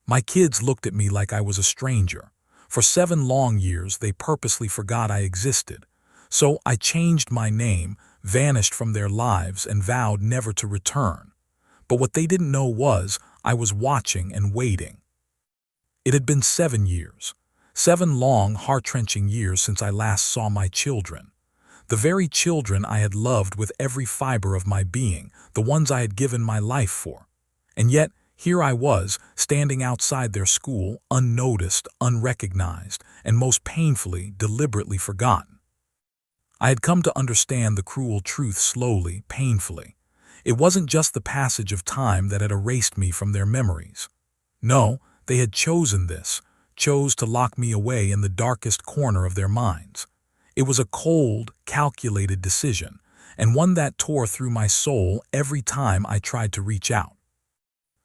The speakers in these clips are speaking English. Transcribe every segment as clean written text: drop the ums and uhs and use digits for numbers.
My kids looked at me like I was a stranger. For 7 long years, they purposely forgot I existed. So I changed my name, vanished from their lives, and vowed never to return. But what they didn't know was I was watching and waiting. It had been 7 years. 7 long, heart-wrenching years since I last saw my children. The very children I had loved with every fiber of my being, the ones I had given my life for. And yet, here I was, standing outside their school, unnoticed, unrecognized, and most painfully, deliberately forgotten. I had come to understand the cruel truth slowly, painfully. It wasn't just the passage of time that had erased me from their memories. No, they had chosen this, chose to lock me away in the darkest corner of their minds. It was a cold, calculated decision, and one that tore through my soul every time I tried to reach out.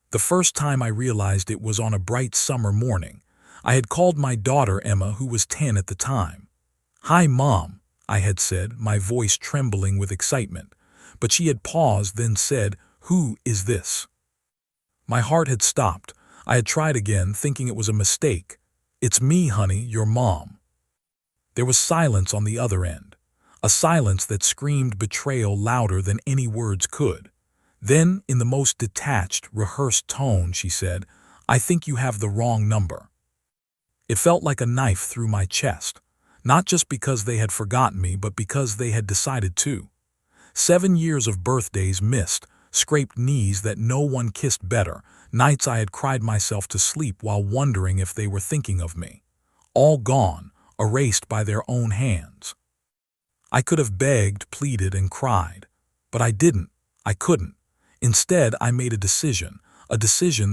The first time I realized it was on a bright summer morning. I had called my daughter Emma, who was 10 at the time. "Hi, Mom," I had said, my voice trembling with excitement. But she had paused, then said, "Who is this?" My heart had stopped. I had tried again, thinking it was a mistake. "It's me, honey, your mom." There was silence on the other end, a silence that screamed betrayal louder than any words could. Then, in the most detached, rehearsed tone, she said, "I think you have the wrong number." It felt like a knife through my chest, not just because they had forgotten me, but because they had decided to. 7 years of birthdays missed, scraped knees that no one kissed better, nights I had cried myself to sleep while wondering if they were thinking of me. All gone, erased by their own hands. I could have begged, pleaded, and cried, but I didn't. I couldn't. Instead, I made a decision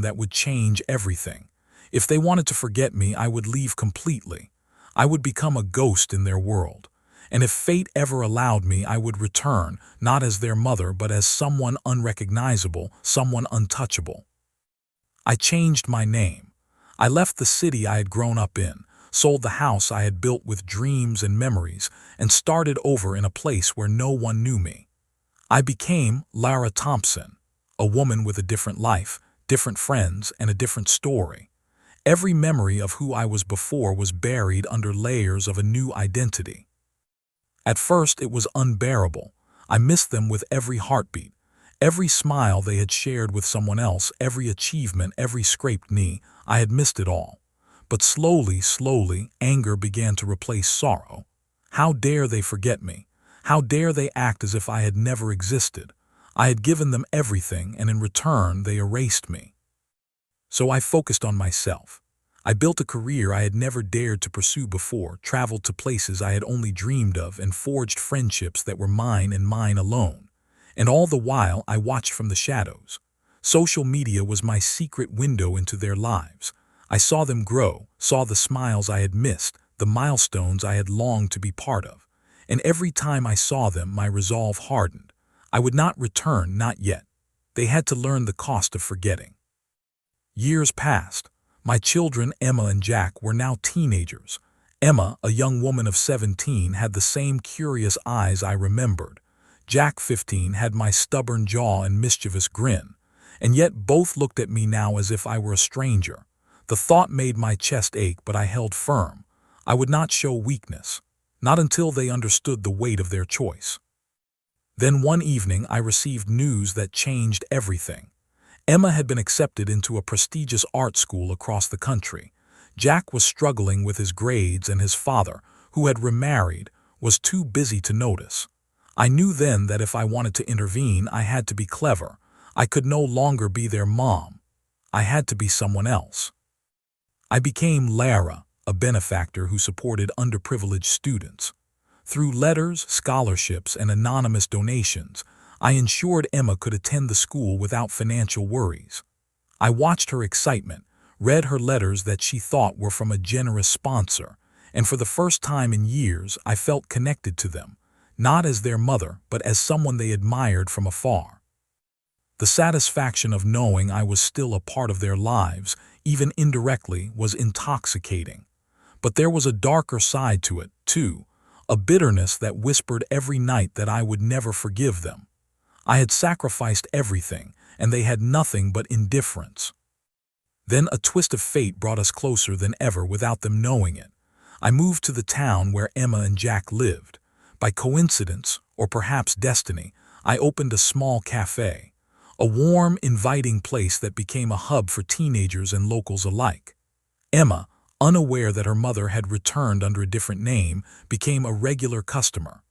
that would change everything. If they wanted to forget me, I would leave completely. I would become a ghost in their world. And if fate ever allowed me, I would return, not as their mother, but as someone unrecognizable, someone untouchable. I changed my name. I left the city I had grown up in, sold the house I had built with dreams and memories, and started over in a place where no one knew me. I became Lara Thompson, a woman with a different life, different friends, and a different story. Every memory of who I was before was buried under layers of a new identity. At first, it was unbearable. I missed them with every heartbeat. Every smile they had shared with someone else, every achievement, every scraped knee, I had missed it all. But slowly, anger began to replace sorrow. How dare they forget me? How dare they act as if I had never existed? I had given them everything, and in return, they erased me. So I focused on myself. I built a career I had never dared to pursue before, traveled to places I had only dreamed of, and forged friendships that were mine and mine alone. And all the while, I watched from the shadows. Social media was my secret window into their lives. I saw them grow, saw the smiles I had missed, the milestones I had longed to be part of. And every time I saw them, my resolve hardened. I would not return, not yet. They had to learn the cost of forgetting. Years passed. My children, Emma and Jack, were now teenagers. Emma, a young woman of 17, had the same curious eyes I remembered. Jack, 15, had my stubborn jaw and mischievous grin. And yet both looked at me now as if I were a stranger. The thought made my chest ache, but I held firm. I would not show weakness. Not until they understood the weight of their choice. Then one evening I received news that changed everything. Emma had been accepted into a prestigious art school across the country. Jack was struggling with his grades, and his father, who had remarried, was too busy to notice. I knew then that if I wanted to intervene, I had to be clever. I could no longer be their mom. I had to be someone else. I became Lara, a benefactor who supported underprivileged students. Through letters, scholarships, and anonymous donations, I ensured Emma could attend the school without financial worries. I watched her excitement, read her letters that she thought were from a generous sponsor, and for the first time in years I felt connected to them, not as their mother, but as someone they admired from afar. The satisfaction of knowing I was still a part of their lives, even indirectly, was intoxicating. But there was a darker side to it, too, a bitterness that whispered every night that I would never forgive them. I had sacrificed everything, and they had nothing but indifference. Then a twist of fate brought us closer than ever without them knowing it. I moved to the town where Emma and Jack lived. By coincidence, or perhaps destiny, I opened a small cafe, a warm, inviting place that became a hub for teenagers and locals alike. Emma, unaware that her mother had returned under a different name, became a regular customer.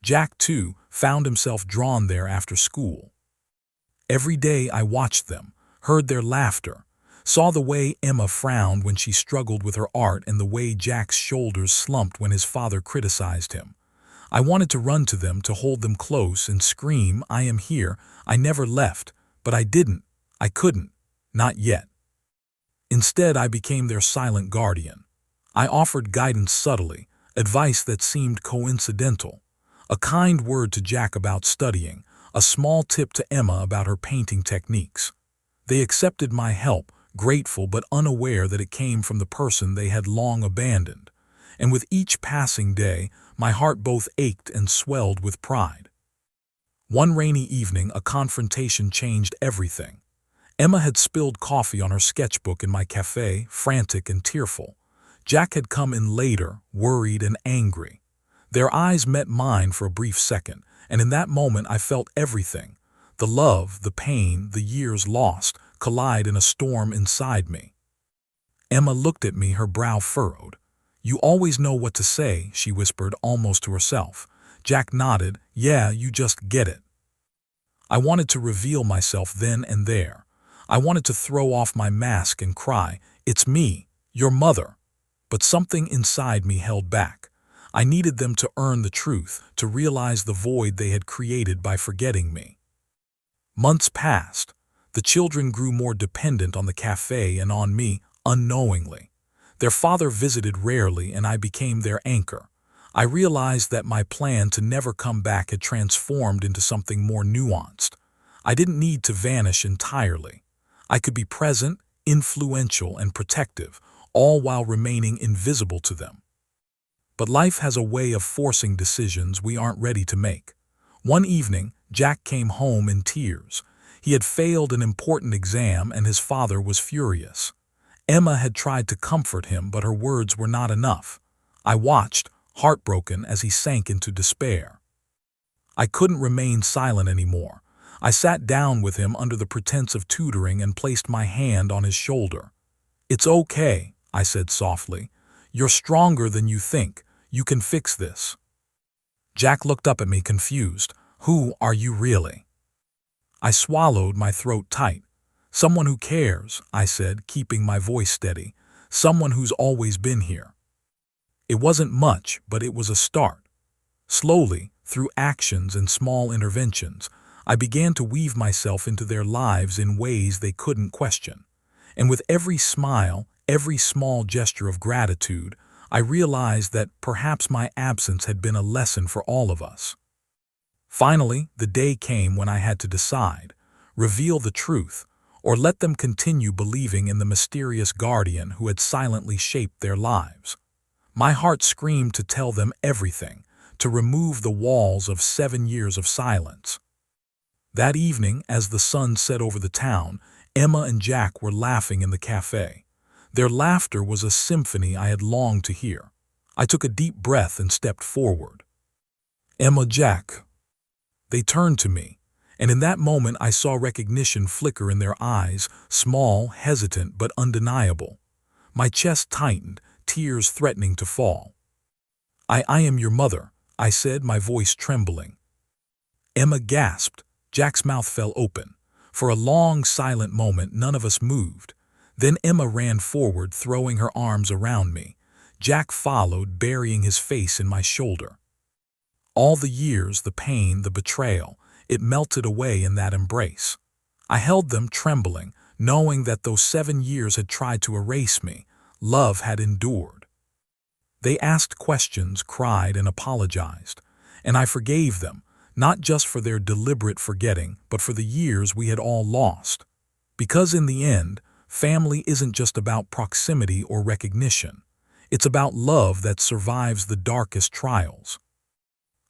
Jack, too, found himself drawn there after school. Every day I watched them, heard their laughter, saw the way Emma frowned when she struggled with her art and the way Jack's shoulders slumped when his father criticized him. I wanted to run to them, to hold them close and scream, "I am here, I never left," but I didn't, I couldn't, not yet. Instead, I became their silent guardian. I offered guidance subtly, advice that seemed coincidental, a kind word to Jack about studying, a small tip to Emma about her painting techniques. They accepted my help, grateful but unaware that it came from the person they had long abandoned. And with each passing day, my heart both ached and swelled with pride. One rainy evening, a confrontation changed everything. Emma had spilled coffee on her sketchbook in my cafe, frantic and tearful. Jack had come in later, worried and angry. Their eyes met mine for a brief second, and in that moment I felt everything. The love, the pain, the years lost, collide in a storm inside me. Emma looked at me, her brow furrowed. "You always know what to say," she whispered, almost to herself. Jack nodded. "Yeah, you just get it." I wanted to reveal myself then and there. I wanted to throw off my mask and cry, "It's me, your mother." But something inside me held back. I needed them to earn the truth, to realize the void they had created by forgetting me. Months passed. The children grew more dependent on the cafe and on me, unknowingly. Their father visited rarely, and I became their anchor. I realized that my plan to never come back had transformed into something more nuanced. I didn't need to vanish entirely. I could be present, influential, and protective, all while remaining invisible to them. But life has a way of forcing decisions we aren't ready to make. One evening, Jack came home in tears. He had failed an important exam, and his father was furious. Emma had tried to comfort him, but her words were not enough. I watched, heartbroken, as he sank into despair. I couldn't remain silent anymore. I sat down with him under the pretense of tutoring and placed my hand on his shoulder. "It's okay," I said softly. "You're stronger than you think. You can fix this." Jack looked up at me, confused. "Who are you really?" I swallowed, my throat tight. "Someone who cares," I said, keeping my voice steady. "Someone who's always been here." It wasn't much, but it was a start. Slowly, through actions and small interventions, I began to weave myself into their lives in ways they couldn't question. And with every smile, every small gesture of gratitude, I realized that perhaps my absence had been a lesson for all of us. Finally, the day came when I had to decide, reveal the truth, or let them continue believing in the mysterious guardian who had silently shaped their lives. My heart screamed to tell them everything, to remove the walls of 7 years of silence. That evening, as the sun set over the town, Emma and Jack were laughing in the cafe. Their laughter was a symphony I had longed to hear. I took a deep breath and stepped forward. "Emma, Jack." They turned to me, and in that moment I saw recognition flicker in their eyes, small, hesitant, but undeniable. My chest tightened, tears threatening to fall. I am your mother," I said, my voice trembling. Emma gasped. Jack's mouth fell open. For a long, silent moment, none of us moved. Then Emma ran forward, throwing her arms around me. Jack followed, burying his face in my shoulder. All the years, the pain, the betrayal, it melted away in that embrace. I held them, trembling, knowing that though 7 years had tried to erase me, love had endured. They asked questions, cried, and apologized, and I forgave them, not just for their deliberate forgetting, but for the years we had all lost. Because in the end, family isn't just about proximity or recognition. It's about love that survives the darkest trials.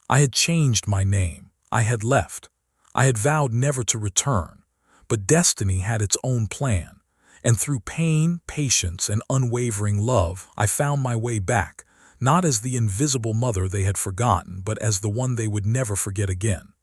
I had changed my name. I had left. I had vowed never to return. But destiny had its own plan. And through pain, patience, and unwavering love, I found my way back, not as the invisible mother they had forgotten, but as the one they would never forget again.